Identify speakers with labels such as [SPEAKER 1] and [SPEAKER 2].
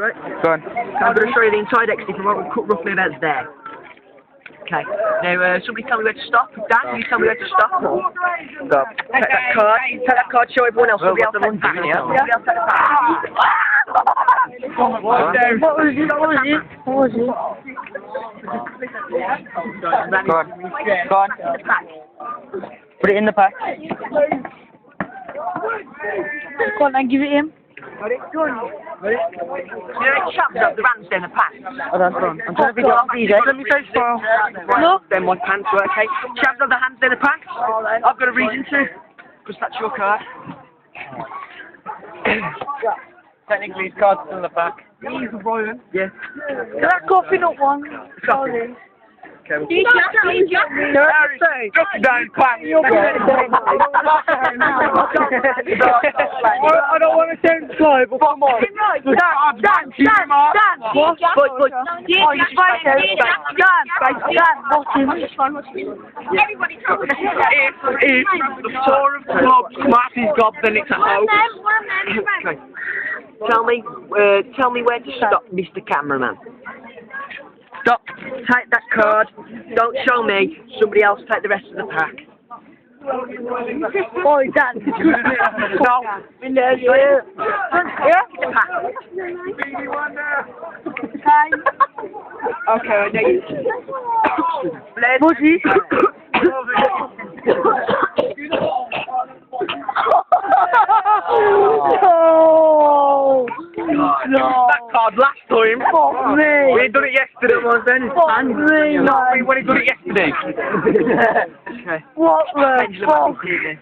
[SPEAKER 1] right?
[SPEAKER 2] Go on.
[SPEAKER 1] I'm going to show you the inside exit from roughly about there. Okay. Now, somebody tell me where to stop. Dan, can you tell me where to stop?
[SPEAKER 2] Stop.
[SPEAKER 1] Take that card, show everyone else. Somebody else take the pack. Somebody else take the pack.
[SPEAKER 2] What was it? What was it? Go on. Go on. Put it in the pack.
[SPEAKER 3] Go on and give it him.
[SPEAKER 1] Ready? You know, chaps up the rands down the pack.
[SPEAKER 2] Hold on. I'm trying to figure out these. Let me say smile.
[SPEAKER 1] Right, then my pants work, okay? Chaps have the hands down the pack. I've got a reason to. Because that's your card.
[SPEAKER 2] Technically, his card's still in the pack.
[SPEAKER 1] Yeah.
[SPEAKER 3] That coffee not one.
[SPEAKER 1] Sorry. Okay, well,
[SPEAKER 2] Drop it down, pack. I don't want to sound slow, but come on.
[SPEAKER 3] Dan. What?
[SPEAKER 2] If the tour of clubs Marty's got, then it's a hoax.
[SPEAKER 1] okay. Tell me where to stop, Mr. Cameraman. Stop. Take that card. Don't show me. Somebody else take the rest of the pack.
[SPEAKER 3] Oh, Dan.
[SPEAKER 1] No. Yeah. The pack. Okay, I know you.
[SPEAKER 3] Buzzy. No.
[SPEAKER 2] That card last time.
[SPEAKER 3] Fuck me.
[SPEAKER 2] We ain't done it yesterday.
[SPEAKER 3] Fuck me, man.
[SPEAKER 2] We only done it yesterday.
[SPEAKER 1] Okay.
[SPEAKER 3] What the
[SPEAKER 1] Pendulum
[SPEAKER 3] fuck?
[SPEAKER 1] is here.